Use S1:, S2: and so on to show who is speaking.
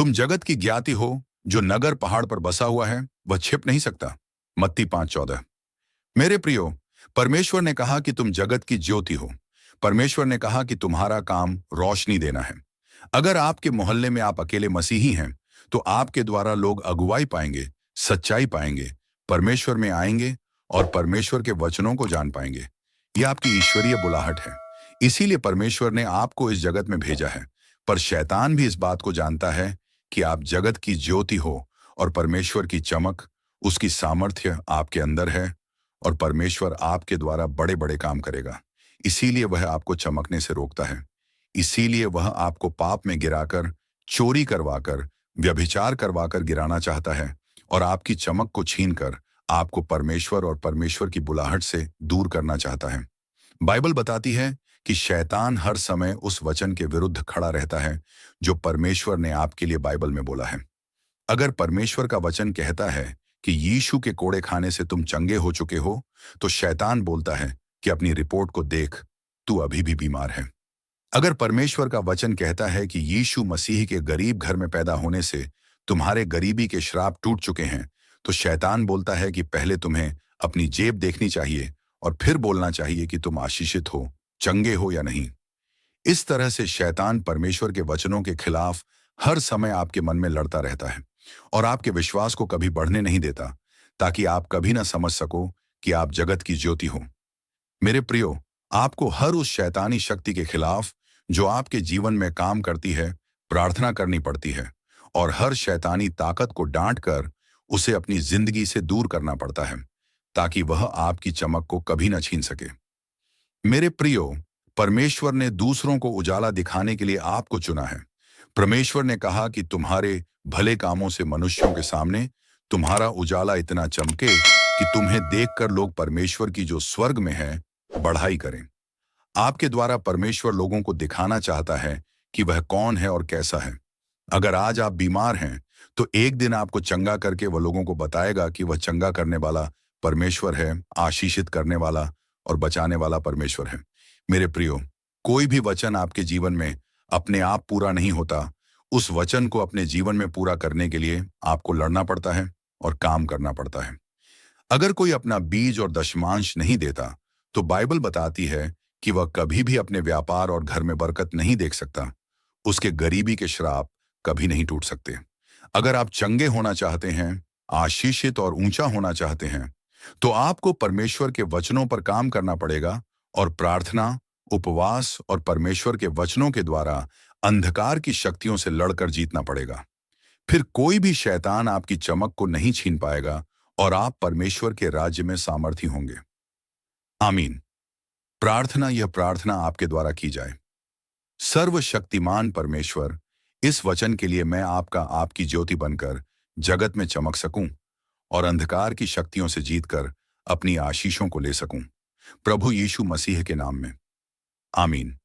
S1: तुम जगत की ज्ञाति हो। जो नगर पहाड़ पर बसा हुआ है वह छिप नहीं सकता। मत्ती 5:14। मेरे प्रियो, परमेश्वर ने कहा कि तुम जगत की ज्योति हो। परमेश्वर ने कहा कि तुम्हारा काम रोशनी देना है। अगर आपके मोहल्ले में आप अकेले मसीही हैं, तो आपके द्वारा लोग अगुवाई पाएंगे, सच्चाई पाएंगे, परमेश्वर में आएंगे और परमेश्वर के वचनों को जान पाएंगे। यह आपकी ईश्वरीय बुलाहट है। इसीलिए परमेश्वर ने आपको इस जगत में भेजा है। पर शैतान भी इस बात को जानता है कि आप जगत की ज्योति हो और परमेश्वर की चमक, उसकी सामर्थ्य आपके अंदर है और परमेश्वर आपके द्वारा बड़े बड़े काम करेगा। इसीलिए वह आपको चमकने से रोकता है। इसीलिए वह आपको पाप में गिराकर, चोरी करवाकर, व्यभिचार करवाकर गिराना चाहता है और आपकी चमक को छीनकर आपको परमेश्वर और परमेश्वर की बुलाहट से दूर करना चाहता है। बाइबल बताती है कि शैतान हर समय उस वचन के विरुद्ध खड़ा रहता है जो परमेश्वर ने आपके लिए बाइबल में बोला है। अगर परमेश्वर का वचन कहता है कि यीशु के कोड़े खाने से तुम चंगे हो चुके हो, तो शैतान बोलता है कि अपनी रिपोर्ट को देख, तू अभी भी बीमार है। अगर परमेश्वर का वचन कहता है कि यीशु मसीह के गरीब घर में पैदा होने से तुम्हारे गरीबी के श्राप टूट चुके हैं, तो शैतान बोलता है कि पहले तुम्हें अपनी जेब देखनी चाहिए और फिर बोलना चाहिए कि तुम आशीषित हो, चंगे हो या नहीं। इस तरह से शैतान परमेश्वर के वचनों के खिलाफ हर समय आपके मन में लड़ता रहता है और आपके विश्वास को कभी बढ़ने नहीं देता, ताकि आप कभी ना समझ सको कि आप जगत की ज्योति हो। मेरे प्रियो, आपको हर उस शैतानी शक्ति के खिलाफ जो आपके जीवन में काम करती है, प्रार्थना करनी पड़ती है और हर शैतानी ताकत को डांट कर उसे अपनी जिंदगी से दूर करना पड़ता है, ताकि वह आपकी चमक को कभी न छीन सके। मेरे प्रियो, परमेश्वर ने दूसरों को उजाला दिखाने के लिए आपको चुना है। परमेश्वर ने कहा कि तुम्हारे भले कामों से मनुष्यों के सामने तुम्हारा उजाला इतना चमके कि तुम्हें देखकर लोग परमेश्वर की जो स्वर्ग में है बढ़ाई करें। आपके द्वारा परमेश्वर लोगों को दिखाना चाहता है कि वह कौन है और कैसा है। अगर आज आप बीमार हैं, तो एक दिन आपको चंगा करके वह लोगों को बताएगा कि वह चंगा करने वाला परमेश्वर है, आशीषित करने वाला और बचाने वाला परमेश्वर है। मेरे प्रियो, कोई भी वचन आपके जीवन में अपने आप पूरा नहीं होता। उस वचन को अपने जीवन में पूरा करने के लिए आपको लड़ना पड़ता है और काम करना पड़ता है। अगर कोई अपना बीज और दशमांश नहीं देता, तो बाइबल बताती है कि वह कभी भी अपने व्यापार और घर में बरकत नहीं देख सकता। उसके गरीबी के श्राप कभी नहीं टूट सकते। अगर आप चंगे होना चाहते हैं, आशीषित और ऊंचा होना चाहते हैं, तो आपको परमेश्वर के वचनों पर काम करना पड़ेगा और प्रार्थना, उपवास और परमेश्वर के वचनों के द्वारा अंधकार की शक्तियों से लड़कर जीतना पड़ेगा। फिर कोई भी शैतान आपकी चमक को नहीं छीन पाएगा और आप परमेश्वर के राज्य में सामर्थी होंगे। आमीन। प्रार्थना, यह प्रार्थना आपके द्वारा की जाए। सर्वशक्तिमान परमेश्वर, इस वचन के लिए मैं आपकी ज्योति बनकर जगत में चमक सकूं और अंधकार की शक्तियों से जीतकर अपनी आशीषों को ले सकूं। प्रभु यीशु मसीह के नाम में, आमीन।